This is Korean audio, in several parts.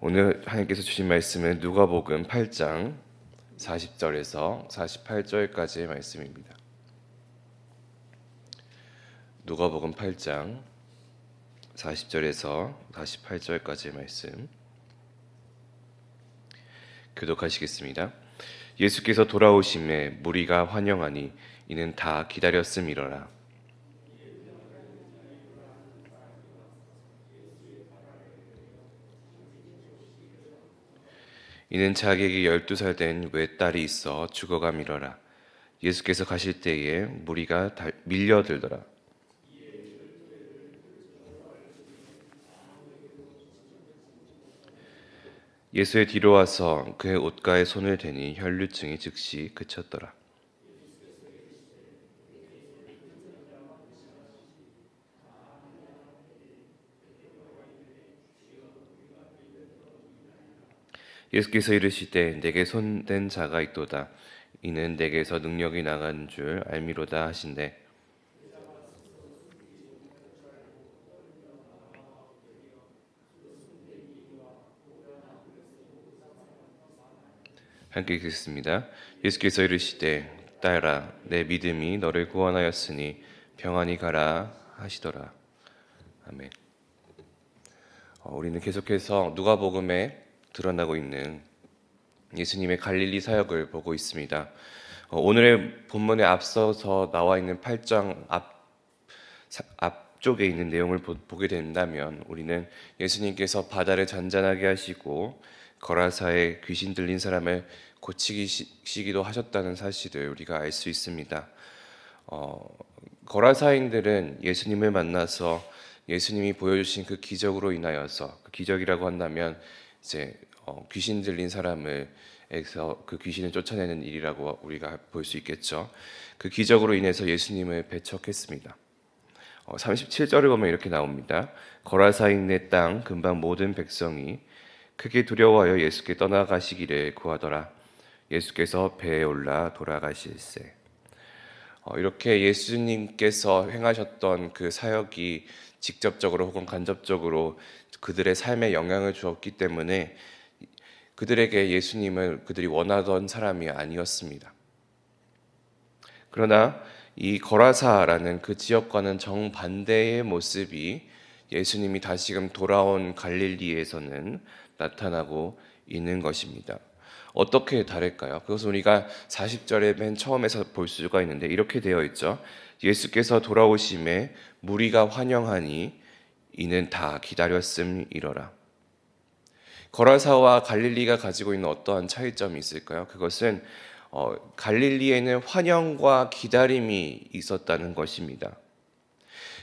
오늘 하나님께서 주신 말씀은 누가복음 8장 40절에서 48절까지의 말씀입니다. 누가복음 8장 40절에서 48절까지의 말씀 교독하시겠습니다. 예수께서 돌아오심에 무리가 환영하니 이는 다 기다렸음이러라. 이는 자기에게 12살 된 외딸이 있어 죽어가미러라. 예수께서 가실 때에 무리가 밀려들더라. 예수의 뒤로 와서 그의 옷가에 손을 대니 혈류증이 즉시 그쳤더라. 예수께서 이르시되 내게 손댄 자가 있도다. 이는 내게서 능력이 나간 줄 알미로다 하신대. 함께 읽겠습니다. 예수께서 이르시되 딸아 내 믿음이 너를 구원하였으니 평안히 가라 하시더라. 아멘. 우리는 계속해서 누가복음에 드러나고 있는 예수님의 갈릴리 사역을 보고 있습니다. 오늘의 본문에 앞서서 나와 있는 8장 앞쪽에 있는 내용을 보게 된다면 우리는 예수님께서 바다를 잔잔하게 하시고 거라사에 귀신 들린 사람을 고치시기도 하셨다는 사실을 우리가 알 수 있습니다. 거라사인들은 예수님을 만나서 예수님이 보여주신 그 기적으로 인하여서, 그 기적이라고 한다면 이제 귀신 들린 사람을 에서 그 귀신을 쫓아내는 일이라고 우리가 볼 수 있겠죠. 그 기적으로 인해서 예수님을 배척했습니다. 37절을 보면 이렇게 나옵니다. 거라사인의 땅 근방 모든 백성이 크게 두려워하여 예수께 떠나가시기를 구하더라. 예수께서 배에 올라 돌아가실세. 이렇게 예수님께서 행하셨던 그 사역이 직접적으로 혹은 간접적으로 그들의 삶에 영향을 주었기 때문에 그들에게 예수님을 그들이 원하던 사람이 아니었습니다. 그러나 이 거라사라는 그 지역과는 정반대의 모습이 예수님이 다시금 돌아온 갈릴리에서는 나타나고 있는 것입니다. 어떻게 다를까요? 그것은 우리가 40절의 맨 처음에서 볼 수가 있는데 이렇게 되어 있죠. 예수께서 돌아오심에 무리가 환영하니 이는 다 기다렸음이러라. 거라사와 갈릴리가 가지고 있는 어떠한 차이점이 있을까요? 그것은 갈릴리에는 환영과 기다림이 있었다는 것입니다.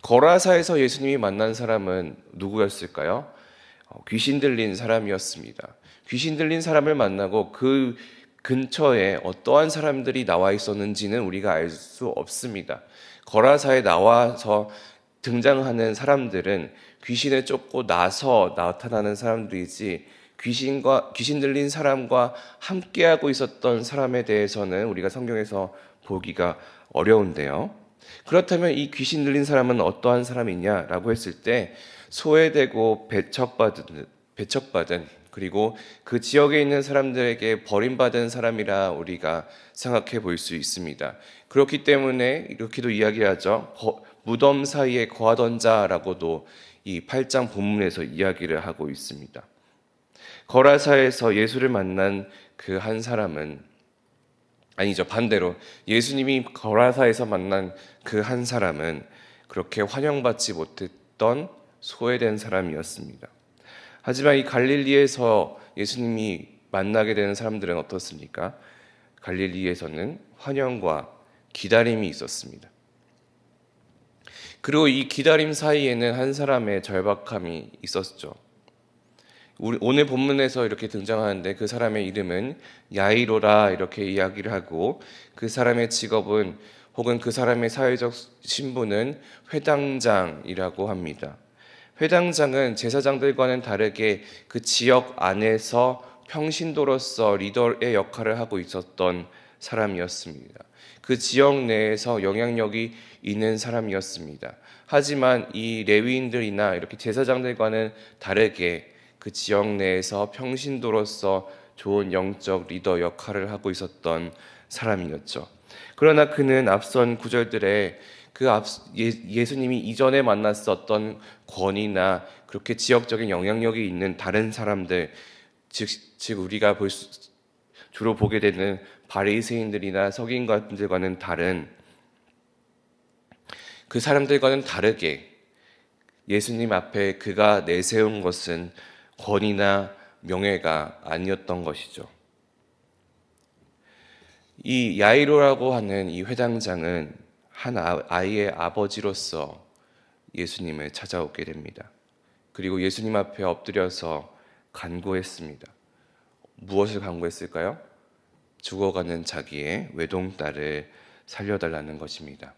거라사에서 예수님이 만난 사람은 누구였을까요? 귀신 들린 사람이었습니다. 귀신 들린 사람을 만나고 그 근처에 어떠한 사람들이 나와 있었는지는 우리가 알 수 없습니다. 거라사에 나와서 등장하는 사람들은 귀신을 쫓고 나서 나타나는 사람들이지 귀신 들린 사람과 함께하고 있었던 사람에 대해서는 우리가 성경에서 보기가 어려운데요. 그렇다면 이 귀신 들린 사람은 어떠한 사람이냐라고 했을 때 소외되고 배척받은 그리고 그 지역에 있는 사람들에게 버림받은 사람이라 우리가 생각해 볼 수 있습니다. 그렇기 때문에 이렇게도 이야기하죠. 무덤 사이에 거하던 자라고도 이 8장 본문에서 이야기를 하고 있습니다. 거라사에서 예수를 만난 그 한 사람은 아니죠. 반대로 예수님이 거라사에서 만난 그 한 사람은 그렇게 환영받지 못했던 소외된 사람이었습니다. 하지만 이 갈릴리에서 예수님이 만나게 되는 사람들은 어떻습니까? 갈릴리에서는 환영과 기다림이 있었습니다. 그리고 이 기다림 사이에는 한 사람의 절박함이 있었죠. 오늘 본문에서 이렇게 등장하는데 그 사람의 이름은 야이로라 이렇게 이야기를 하고 그 사람의 직업은 혹은 그 사람의 사회적 신분은 회당장이라고 합니다. 회당장은 제사장들과는 다르게 그 지역 안에서 평신도로서 리더의 역할을 하고 있었던 사람이었습니다. 그 지역 내에서 영향력이 있는 사람이었습니다. 하지만 이 레위인들이나 이렇게 제사장들과는 다르게 그 지역 내에서 평신도로서 좋은 영적 리더 역할을 하고 있었던 사람이었죠. 그러나 그는 앞선 구절들에 예수님이 이전에 만났었던 권위나 그렇게 지역적인 영향력이 있는 다른 사람들, 즉 우리가 주로 보게 되는 바리새인들이나 서기관들과는 다른, 그 사람들과는 다르게 예수님 앞에 그가 내세운 것은 권위나 명예가 아니었던 것이죠. 이 야이로라고 하는 이 회당장은 한 아이의 아버지로서 예수님을 찾아오게 됩니다. 그리고 예수님 앞에 엎드려서 간구했습니다. 무엇을 간구했을까요? 죽어가는 자기의 외동딸을 살려달라는 것입니다.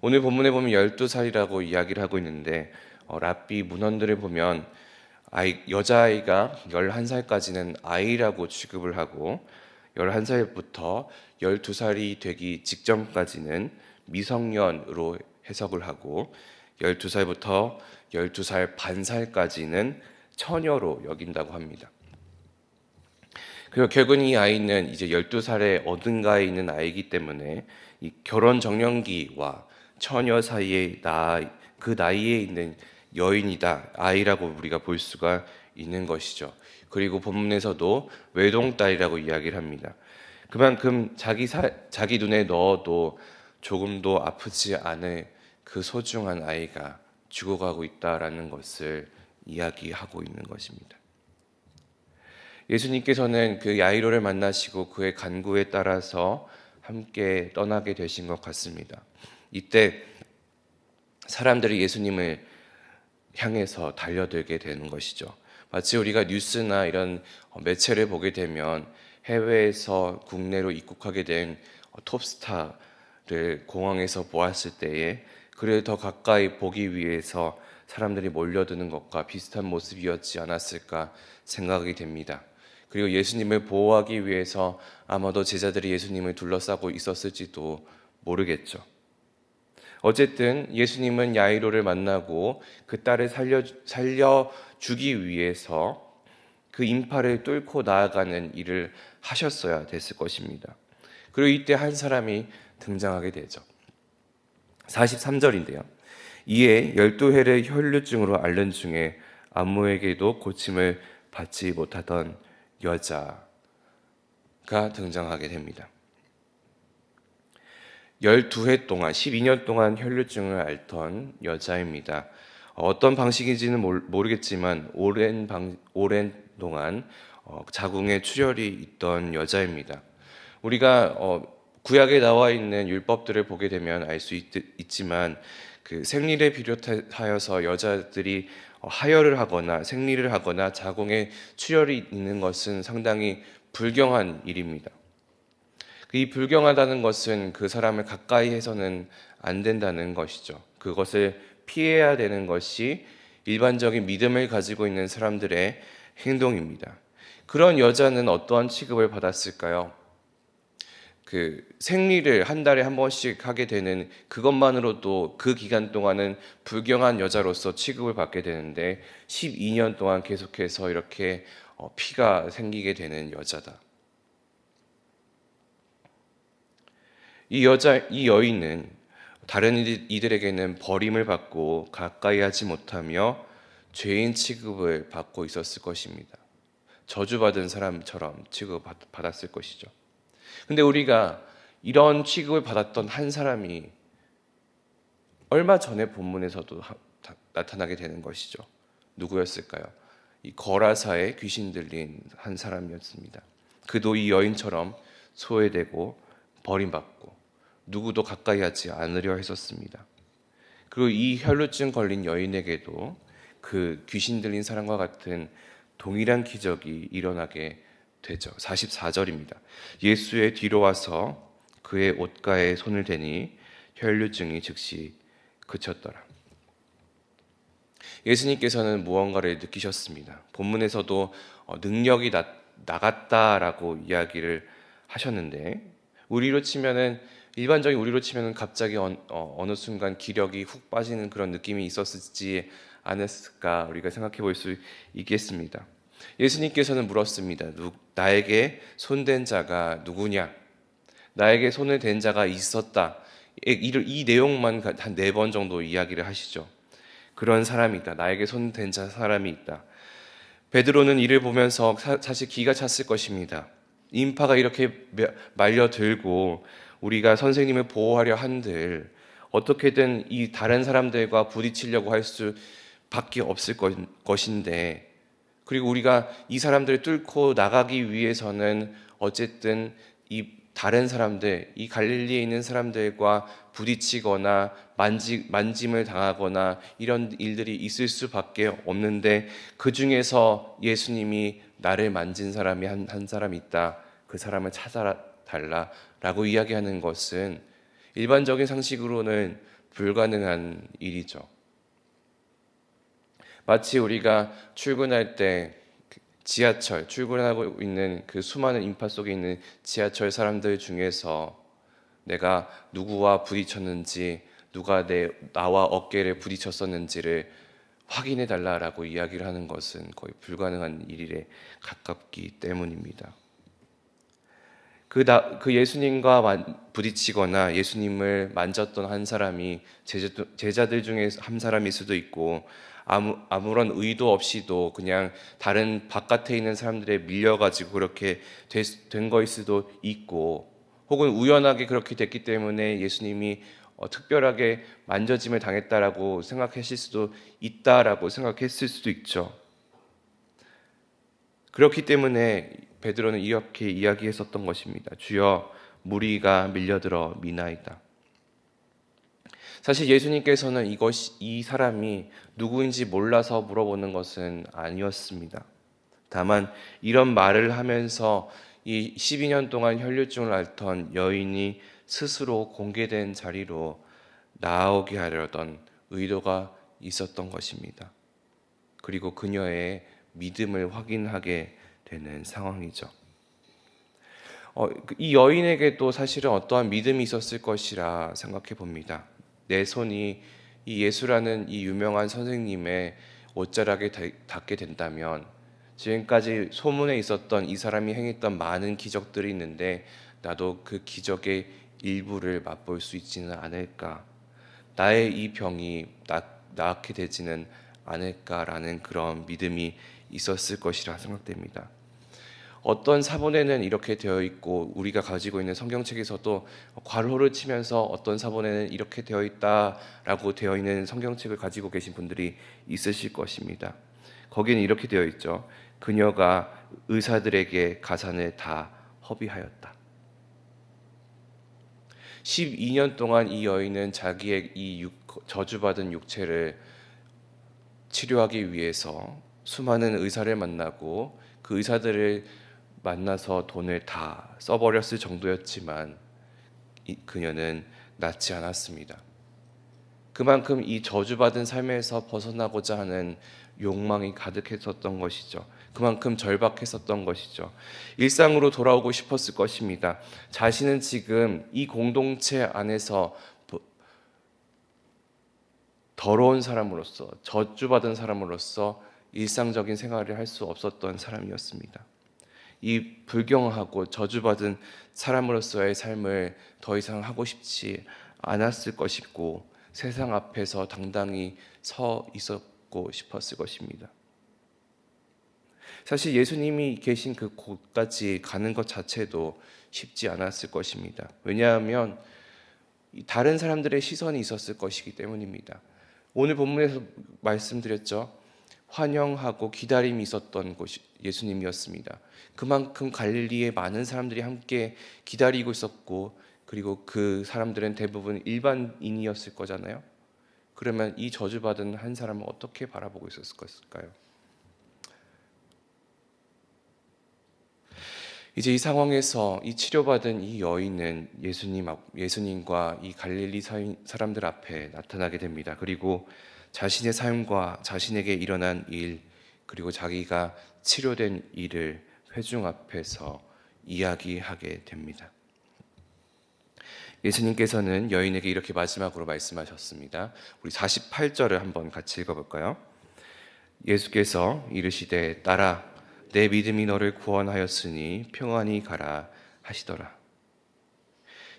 오늘 본문에 보면 12살이라고 이야기를 하고 있는데 랍비 문헌들을 보면 여자아이가 11살까지는 아이라고 취급을 하고 11살부터 12살이 되기 직전까지는 미성년으로 해석을 하고 12살부터 12살 반살까지는 처녀로 여긴다고 합니다. 그리고 결국은 이 아이는 이제 12살의 어딘가에 있는 아이이기 때문에 이 결혼 정년기와 처녀 사이의 그 나이에 있는 여인이다, 아이라고 우리가 볼 수가 있는 것이죠. 그리고 본문에서도 외동딸이라고 이야기를 합니다. 그만큼 자기 눈에 넣어도 조금도 아프지 않을 그 소중한 아이가 죽어가고 있다라는 것을 이야기하고 있는 것입니다. 예수님께서는 그 야이로를 만나시고 그의 간구에 따라서 함께 떠나게 되신 것 같습니다. 이때 사람들이 예수님을 향해서 달려들게 되는 것이죠. 마치 우리가 뉴스나 이런 매체를 보게 되면 해외에서 국내로 입국하게 된 톱스타를 공항에서 보았을 때에 그를 더 가까이 보기 위해서 사람들이 몰려드는 것과 비슷한 모습이었지 않았을까 생각이 됩니다. 그리고 예수님을 보호하기 위해서 아마도 제자들이 예수님을 둘러싸고 있었을지도 모르겠죠. 어쨌든 예수님은 야이로를 만나고 그 딸을 살려주기 위해서 그 인파를 뚫고 나아가는 일을 하셨어야 됐을 것입니다. 그리고 이때 한 사람이 등장하게 되죠. 43절인데요. 이에 12회를 혈루증으로 앓는 중에 아무에게도 고침을 받지 못하던 여자가 등장하게 됩니다. 12회 동안 12년 동안 혈루증을 앓던 여자입니다. 어떤 방식인지는 모르겠지만 오랜 동안 자궁에 출혈이 있던 여자입니다. 우리가 구약에 나와 있는 율법들을 보게 되면 알 수 있지만 그 생리를 비롯하여서 여자들이 하혈을 하거나 생리를 하거나 자궁에 출혈이 있는 것은 상당히 불경한 일입니다. 이 불경하다는 것은 그 사람을 가까이 해서는 안 된다는 것이죠. 그것을 피해야 되는 것이 일반적인 믿음을 가지고 있는 사람들의 행동입니다. 그런 여자는 어떠한 취급을 받았을까요? 그 생리를 한 달에 한 번씩 하게 되는 그것만으로도 그 기간 동안은 불경한 여자로서 취급을 받게 되는데 12년 동안 계속해서 이렇게 피가 생기게 되는 여자다. 이 여인은 다른 이들에게는 버림을 받고 가까이 하지 못하며 죄인 취급을 받고 있었을 것입니다. 저주받은 사람처럼 취급받았을 것이죠. 근데 우리가 이런 취급을 받았던 한 사람이 얼마 전에 본문에서도 나타나게 되는 것이죠. 누구였을까요? 이 거라사에 귀신 들린 한 사람이었습니다. 그도 이 여인처럼 소외되고 버림받고 누구도 가까이 하지 않으려 했었습니다. 그리고 이 혈루증 걸린 여인에게도 그 귀신 들린 사람과 같은 동일한 기적이 일어나게 되죠. 44절입니다. 예수의 뒤로 와서 그의 옷가에 손을 대니 혈루증이 즉시 그쳤더라. 예수님께서는 무언가를 느끼셨습니다. 본문에서도 능력이 나갔다라고 이야기를 하셨는데 일반적인 우리로 치면은 갑자기 어느 순간 기력이 훅 빠지는 그런 느낌이 있었을지 않았을까 우리가 생각해 볼 수 있겠습니다. 예수님께서는 물었습니다. 나에게 손댄 자가 누구냐? 나에게 손을 댄 자가 있었다. 이 내용만 한 4번 정도 이야기를 하시죠. 그런 사람이 있다. 나에게 손 댄 사람이 있다. 베드로는 이를 보면서 사실 기가 찼을 것입니다. 인파가 이렇게 말려들고 우리가 선생님을 보호하려 한들 어떻게든 이 다른 사람들과 부딪히려고 할 수밖에 없을 것인데, 그리고 우리가 이 사람들을 뚫고 나가기 위해서는 어쨌든 이 다른 사람들, 이 갈릴리에 있는 사람들과 부딪히거나 만짐을 당하거나 이런 일들이 있을 수밖에 없는데, 그 중에서 예수님이 나를 만진 사람이 한 사람이 있다. 그 사람을 찾아달라라고 이야기하는 것은 일반적인 상식으로는 불가능한 일이죠. 마치 우리가 출근할 때 지하철, 출근하고 있는 그 수많은 인파 속에 있는 지하철 사람들 중에서 내가 누구와 부딪혔는지, 누가 나와 어깨를 부딪혔었는지를 확인해 달라라고 이야기를 하는 것은 거의 불가능한 일에 가깝기 때문입니다. 그 예수님과 부딪히거나 예수님을 만졌던 한 사람이 제자들 중에 한 사람일 수도 있고, 아무런 의도 없이도 그냥 다른 바깥에 있는 사람들에 밀려가지고 그렇게 된 거일 수도 있고, 혹은 우연하게 그렇게 됐기 때문에 예수님이 특별하게 만져짐을 당했다라고 생각하실 수도 있다라고 생각했을 수도 있죠. 그렇기 때문에 베드로는 이렇게 이야기했었던 것입니다. 주여, 무리가 밀려들어 미나이다. 사실 예수님께서는 이 사람이 누구인지 몰라서 물어보는 것은 아니었습니다. 다만 이런 말을 하면서 이 12년 동안 혈류증을 앓던 여인이 스스로 공개된 자리로 나오게 하려던 의도가 있었던 것입니다. 그리고 그녀의 믿음을 확인하게 되는 상황이죠. 이 여인에게도 사실은 어떠한 믿음이 있었을 것이라 생각해 봅니다. 내 손이 이 예수라는 이 유명한 선생님의 옷자락에 닿게 된다면 지금까지 소문에 있었던 이 사람이 행했던 많은 기적들이 있는데 나도 그 기적의 일부를 맛볼 수 있지는 않을까, 나의 이 병이 낫게 되지는 않을까라는 그런 믿음이 있었을 것이라 생각됩니다. 어떤 사본에는 이렇게 되어 있고, 우리가 가지고 있는 성경책에서도 괄호를 치면서 어떤 사본에는 이렇게 되어 있다라고 되어 있는 성경책을 가지고 계신 분들이 있으실 것입니다. 거기는 이렇게 되어 있죠. 그녀가 의사들에게 가산을 다 허비하였다. 12년 동안 이 여인은 자기의 저주받은 육체를 치료하기 위해서 수많은 의사를 만나고 그 의사들을 만나서 돈을 다 써버렸을 정도였지만 그녀는 낫지 않았습니다. 그만큼 이 저주받은 삶에서 벗어나고자 하는 욕망이 가득했었던 것이죠. 그만큼 절박했었던 것이죠. 일상으로 돌아오고 싶었을 것입니다. 자신은 지금 이 공동체 안에서 더러운 사람으로서, 저주받은 사람으로서 일상적인 생활을 할 수 없었던 사람이었습니다. 이 불경하고 저주받은 사람으로서의 삶을 더 이상 하고 싶지 않았을 것이고, 세상 앞에서 당당히 서 있었고 싶었을 것입니다. 사실 예수님이 계신 그 곳까지 가는 것 자체도 쉽지 않았을 것입니다. 왜냐하면 다른 사람들의 시선이 있었을 것이기 때문입니다. 오늘 본문에서 말씀드렸죠. 환영하고 기다림이 있었던 곳이 예수님이었습니다. 그만큼 갈릴리에 많은 사람들이 함께 기다리고 있었고, 그리고 그 사람들은 대부분 일반인이었을 거잖아요. 그러면 이 저주받은 한 사람을 어떻게 바라보고 있었을 것일까요? 이제 이 상황에서 이 치료받은 이 여인은 예수님과 이 갈릴리 사람들 앞에 나타나게 됩니다. 그리고 자신의 삶과 자신에게 일어난 일, 그리고 자기가 치료된 일을 회중 앞에서 이야기하게 됩니다. 예수님께서는 여인에게 이렇게 마지막으로 말씀하셨습니다. 우리 48절을 한번 같이 읽어볼까요? 예수께서 이르시되 딸아 내 믿음이 너를 구원하였으니 평안히 가라 하시더라.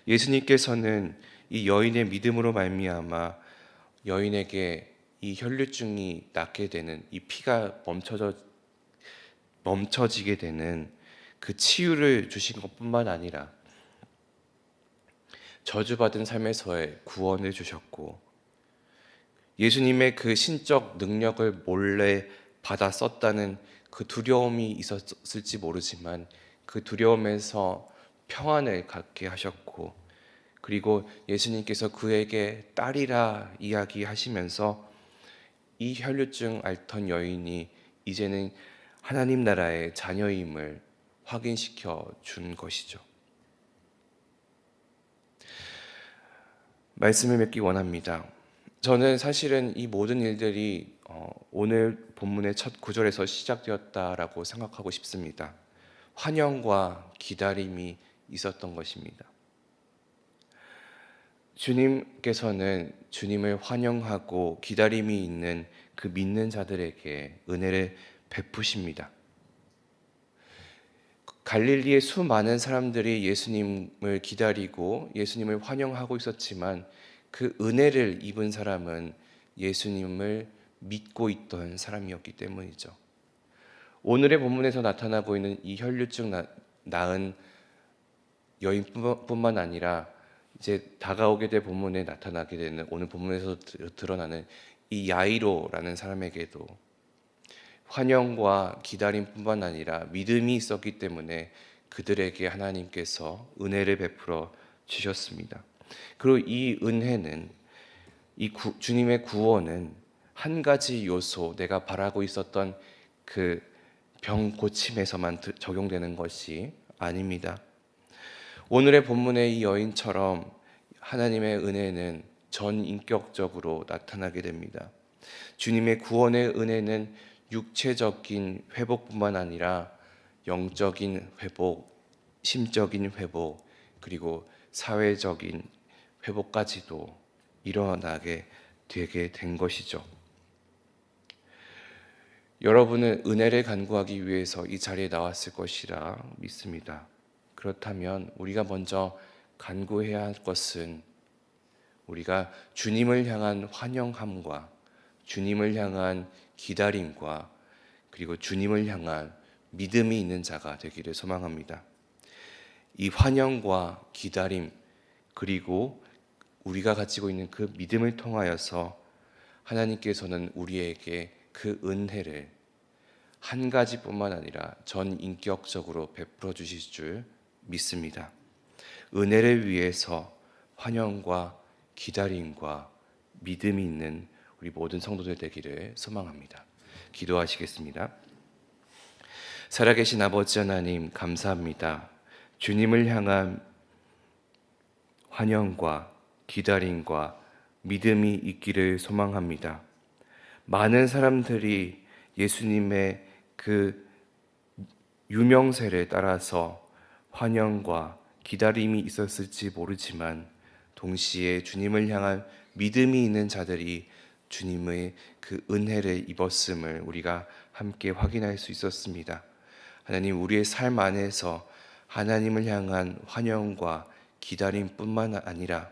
예수님께서는 이 여인의 믿음으로 말미암아 여인에게 이 혈류증이 낫게 되는, 이 피가 멈춰지게 되는 그 치유를 주신 것뿐만 아니라 저주받은 삶에서의 구원을 주셨고, 예수님의 그 신적 능력을 몰래 받아 썼다는 그 두려움이 있었을지 모르지만 그 두려움에서 평안을 갖게 하셨고, 그리고 예수님께서 그에게 딸이라 이야기하시면서 이 혈류증 앓던 여인이 이제는 하나님 나라의 자녀임을 확인시켜 준 것이죠. 말씀을 맺기 원합니다. 저는 사실은 이 모든 일들이 오늘 본문의 첫 구절에서 시작되었다라고 생각하고 싶습니다. 환영과 기다림이 있었던 것입니다. 주님께서는 주님을 환영하고 기다림이 있는 그 믿는 자들에게 은혜를 베푸십니다. 갈릴리의 수많은 사람들이 예수님을 기다리고 예수님을 환영하고 있었지만 그 은혜를 입은 사람은 예수님을 믿고 있던 사람이었기 때문이죠. 오늘의 본문에서 나타나고 있는 이 혈류증 나은 여인뿐만 아니라 이제 다가오게 될 본문에 나타나게 되는, 오늘 본문에서 드러나는 이 야이로라는 사람에게도 환영과 기다림뿐만 아니라 믿음이 있었기 때문에 그들에게 하나님께서 은혜를 베풀어 주셨습니다. 그리고 이 은혜는, 주님의 구원은 한 가지 요소, 내가 바라고 있었던 그 병 고침에서만 적용되는 것이 아닙니다. 오늘의 본문의 이 여인처럼 하나님의 은혜는 전인격적으로 나타나게 됩니다. 주님의 구원의 은혜는 육체적인 회복뿐만 아니라 영적인 회복, 심적인 회복, 그리고 사회적인 회복까지도 일어나게 되게 된 것이죠. 여러분은 은혜를 간구하기 위해서 이 자리에 나왔을 것이라 믿습니다. 그렇다면 우리가 먼저 간구해야 할 것은 우리가 주님을 향한 환영함과 주님을 향한 기다림과 그리고 주님을 향한 믿음이 있는 자가 되기를 소망합니다. 이 환영과 기다림 그리고 우리가 가지고 있는 그 믿음을 통하여서 하나님께서는 우리에게 그 은혜를 한 가지뿐만 아니라 전인격적으로 베풀어 주실 줄 믿습니다. 은혜를 위해서 환영과 기다림과 믿음이 있는 우리 모든 성도들 되기를 소망합니다. 기도하시겠습니다. 살아계신 아버지 하나님 감사합니다. 주님을 향한 환영과 기다림과 믿음이 있기를 소망합니다. 많은 사람들이 예수님의 그 유명세를 따라서 환영과 기다림이 있었을지 모르지만 동시에 주님을 향한 믿음이 있는 자들이 주님의 그 은혜를 입었음을 우리가 함께 확인할 수 있었습니다. 하나님, 우리의 삶 안에서 하나님을 향한 환영과 기다림뿐만 아니라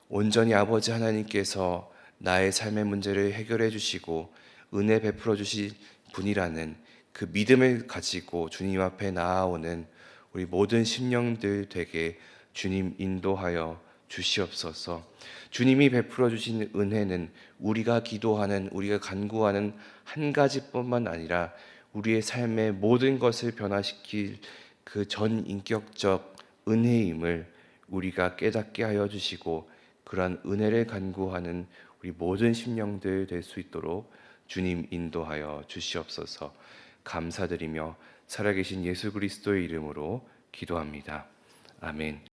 온전히 아버지 하나님께서 나의 삶의 문제를 해결해 주시고 은혜 베풀어 주실 분이라는 그 믿음을 가지고 주님 앞에 나아오는 우리 모든 심령들 되게 주님 인도하여 주시옵소서. 주님이 베풀어 주신 은혜는 우리가 기도하는, 우리가 간구하는 한 가지뿐만 아니라 우리의 삶의 모든 것을 변화시킬 그 전인격적 은혜임을 우리가 깨닫게 하여 주시고 그러한 은혜를 간구하는 우리 모든 심령들 될 수 있도록 주님 인도하여 주시옵소서. 감사드리며 살아계신 예수 그리스도의 이름으로 기도합니다. 아멘.